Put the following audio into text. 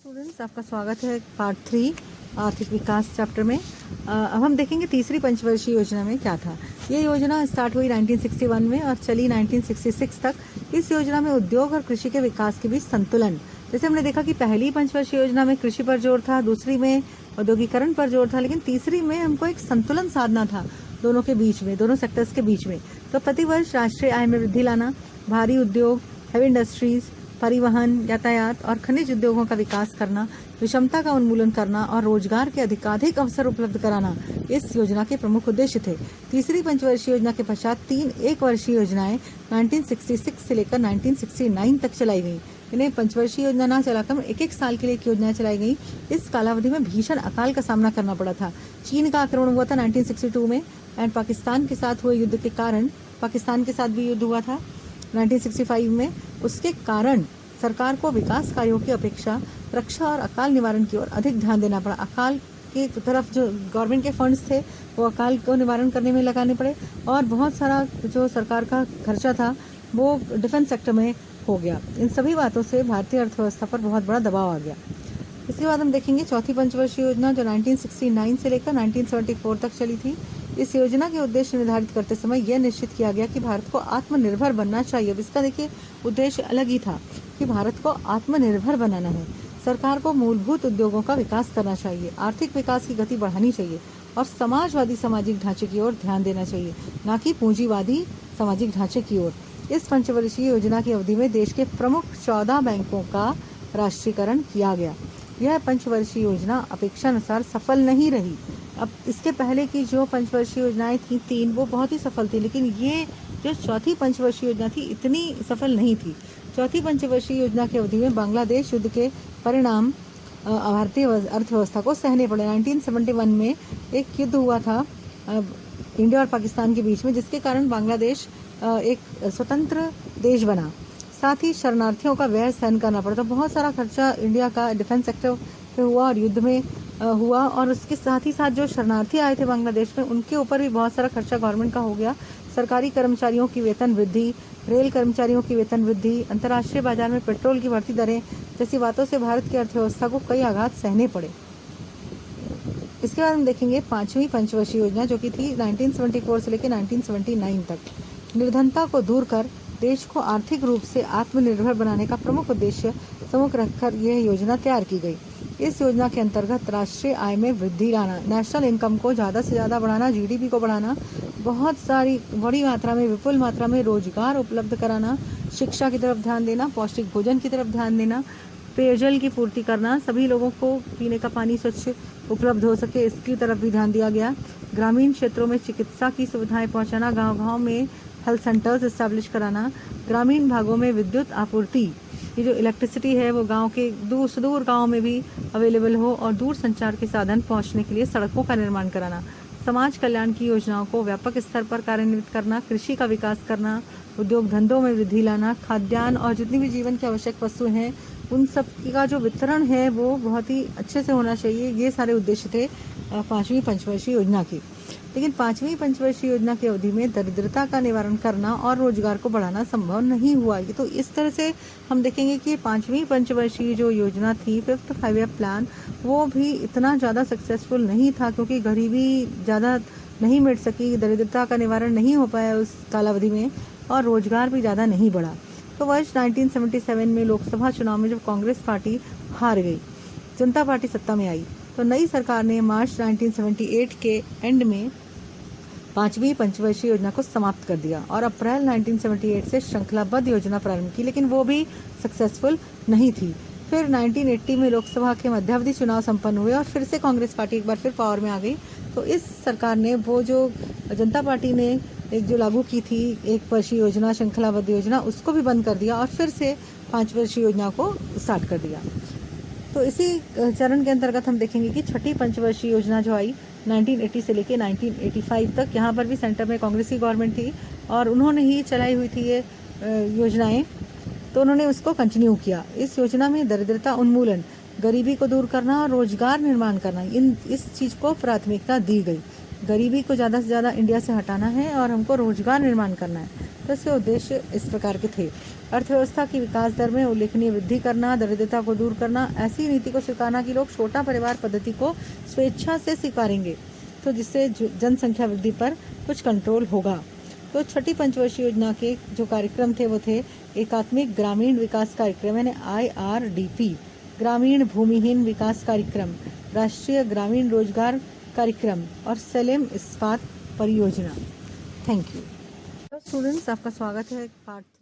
Students, आपका स्वागत है पार्ट 3 आर्थिक विकास चैप्टर में। अब हम देखेंगे तीसरी पंचवर्षीय योजना में क्या था। ये योजना स्टार्ट हुई 1961 में और चली 1966 तक। इस योजना में उद्योग और कृषि के विकास के बीच संतुलन, जैसे हमने देखा कि पहली पंचवर्षीय योजना में कृषि पर जोर था, दूसरी में औद्योगिकरण पर जोर था, लेकिन तीसरी में हमको एक संतुलन साधना था दोनों के बीच में, दोनों सेक्टर्स के बीच में। तो प्रतिवर्ष राष्ट्रीय आय में वृद्धि लाना, भारी उद्योग, हेवी इंडस्ट्रीज, परिवहन, यातायात और खनिज उद्योगों का विकास करना, विषमता का उन्मूलन करना और रोजगार के अधिकाधिक अवसर उपलब्ध कराना इस योजना के प्रमुख उद्देश्य थे। तीसरी पंचवर्षीय योजना के पश्चात 3 एक वर्षीय योजनाएं 1966 से लेकर 1969 तक चलाई गई। इन्हें पंचवर्षीय योजना न चलाकर एक एक साल के लिए एक योजना चलाई गई। इस कालावधि में भीषण अकाल का सामना करना पड़ा था। चीन का आक्रमण हुआ था 1962 में एंड पाकिस्तान के साथ हुए युद्ध के कारण, पाकिस्तान के साथ भी युद्ध हुआ था 1965 में। उसके कारण सरकार को विकास कार्यों की अपेक्षा रक्षा और अकाल निवारण की ओर अधिक ध्यान देना पड़ा। अकाल की तरफ जो गवर्नमेंट के फंड्स थे वो अकाल को निवारण करने में लगाने पड़े और बहुत सारा जो सरकार का खर्चा था वो डिफेंस सेक्टर में हो गया। इन सभी बातों से भारतीय अर्थव्यवस्था पर बहुत बड़ा दबाव आ गया। इसके बाद हम देखेंगे चौथी पंचवर्षीय योजना जो 1969 से लेकर 1974 तक चली थी। इस योजना के उद्देश्य निर्धारित करते समय यह निश्चित किया गया कि भारत को आत्मनिर्भर बनना चाहिए। अब इसका देखिए उद्देश्य अलग ही था कि भारत को आत्मनिर्भर बनाना है। सरकार को मूलभूत उद्योगों का विकास करना चाहिए, आर्थिक विकास की गति बढ़ानी चाहिए और समाजवादी सामाजिक ढांचे की ओर ध्यान देना चाहिए, न कि पूंजीवादी सामाजिक ढांचे की ओर। इस पंचवर्षीय योजना की अवधि में देश के प्रमुख 14 बैंकों का राष्ट्रीयकरण किया गया। यह पंचवर्षीय योजना अपेक्षानुसार सफल नहीं रही। अब इसके पहले की जो पंचवर्षीय योजनाएं थी 3, वो बहुत ही सफल थी, लेकिन ये जो चौथी पंचवर्षीय योजना थी इतनी सफल नहीं थी। चौथी पंचवर्षीय योजना की अवधि में बांग्लादेश युद्ध के परिणाम भारतीय अर्थव्यवस्था को सहने पड़े। 1971 में एक युद्ध हुआ था इंडिया और पाकिस्तान के बीच में, जिसके कारण बांग्लादेश एक स्वतंत्र देश बना। साथ ही शरणार्थियों का व्यय सहन करना पड़ा। तो बहुत सारा खर्चा इंडिया का डिफेंस सेक्टर पे हुआ और युद्ध में हुआ, और उसके साथ ही साथ जो शरणार्थी आए थे बांग्लादेश में उनके ऊपर भी बहुत सारा खर्चा गवर्नमेंट का हो गया। सरकारी कर्मचारियों की वेतन वृद्धि, रेल कर्मचारियों की वेतन वृद्धि, अंतर्राष्ट्रीय बाजार में पेट्रोल की बढ़ती दरें जैसी बातों से भारत की अर्थव्यवस्था को कई आघात सहने पड़े। इसके बाद हम देखेंगे पांचवी पंचवर्षीय योजना जो कि थी 1974 से लेकर 1979 तक। निर्धनता को दूर कर देश को आर्थिक रूप से आत्मनिर्भर बनाने का प्रमुख उद्देश्य सम्मुख रखकर यह योजना तैयार की गई। इस योजना के अंतर्गत राष्ट्रीय आय में वृद्धि लाना, नेशनल इनकम को ज़्यादा से ज़्यादा बढ़ाना, जीडीपी को बढ़ाना, बहुत सारी बड़ी मात्रा में विपुल मात्रा में रोजगार उपलब्ध कराना, शिक्षा की तरफ ध्यान देना, पौष्टिक भोजन की तरफ ध्यान देना, पेयजल की पूर्ति करना, सभी लोगों को पीने का पानी स्वच्छ उपलब्ध हो सके इसकी तरफ भी ध्यान दिया गया। ग्रामीण क्षेत्रों में चिकित्सा की सुविधाएं पहुंचाना, गांव-गांव में हेल्थ सेंटर्स इस्टेब्लिश कराना, ग्रामीण भागों में विद्युत आपूर्ति, ये जो इलेक्ट्रिसिटी है वो गांव के दूर सुदूर गाँव में भी अवेलेबल हो और दूर संचार के साधन पहुंचने के लिए सड़कों का निर्माण कराना, समाज कल्याण की योजनाओं को व्यापक स्तर पर कार्यान्वित करना, कृषि का विकास करना, उद्योग धंधों में वृद्धि लाना, खाद्यान्न और जितनी भी जीवन की आवश्यक वस्तुएं हैं उन सब का जो वितरण है वो बहुत ही अच्छे से होना चाहिए। ये सारे उद्देश्य थे पांचवी पंचवर्षीय योजना की। लेकिन पांचवी पंचवर्षीय योजना की अवधि में दरिद्रता का निवारण करना और रोजगार को बढ़ाना संभव नहीं हुआ। तो इस तरह से हम देखेंगे कि पांचवी पंचवर्षीय जो योजना थी, 5th 5-year प्लान, वो भी इतना ज़्यादा सक्सेसफुल नहीं था क्योंकि गरीबी ज़्यादा नहीं मिट सकी, दरिद्रता का निवारण नहीं हो पाया उस कालावधि में और रोजगार भी ज़्यादा नहीं बढ़ा। तो वर्ष 1977 में लोकसभा चुनाव में जब कांग्रेस पार्टी हार गई, जनता पार्टी सत्ता में आई, तो नई सरकार ने मार्च 1978 के एंड में पांचवी पंचवर्षीय योजना को समाप्त कर दिया और अप्रैल 1978 से श्रृंखलाबद्ध योजना प्रारंभ की, लेकिन वो भी सक्सेसफुल नहीं थी। फिर 1980 में लोकसभा के मध्यावधि चुनाव संपन्न हुए और फिर से कांग्रेस पार्टी एक बार फिर पावर में आ गई। तो इस सरकार ने वो जो जनता पार्टी ने एक जो लागू की थी एक वर्षीय योजना, श्रृंखलाबद्ध योजना, उसको भी बंद कर दिया और फिर से 5 वर्षीय योजना को स्टार्ट कर दिया। तो इसी चरण के अंतर्गत हम देखेंगे कि छठी पंचवर्षीय योजना जो आई 1980 से लेके 1985 तक, यहाँ पर भी सेंटर में कांग्रेस की गवर्नमेंट थी और उन्होंने ही चलाई हुई थी ये योजनाएं, तो उन्होंने उसको कंटिन्यू किया। इस योजना में दरिद्रता उन्मूलन, गरीबी को दूर करना और रोजगार निर्माण करना, इस चीज़ को प्राथमिकता दी गई। गरीबी को ज़्यादा से ज़्यादा इंडिया से हटाना है और हमको रोजगार निर्माण करना है। तो इसके उद्देश्य इस प्रकार के थे। अर्थव्यवस्था की विकास दर में उल्लेखनीय वृद्धि करना, दरिद्रता को दूर करना, ऐसी नीति को स्वीकारना कि लोग छोटा परिवार पद्धति को स्वेच्छा से स्वीकारेंगे, तो जिससे जनसंख्या वृद्धि पर कुछ कंट्रोल होगा। तो छठी पंचवर्षीय योजना के जो कार्यक्रम थे वो थे एकात्मिक ग्रामीण विकास कार्यक्रम यानी IRDP, ग्रामीण भूमिहीन विकास कार्यक्रम, राष्ट्रीय ग्रामीण रोजगार कार्यक्रम और सेलेम इस्पात परियोजना। Thank you. तो स्टूडेंट्स, आपका स्वागत है पार्ट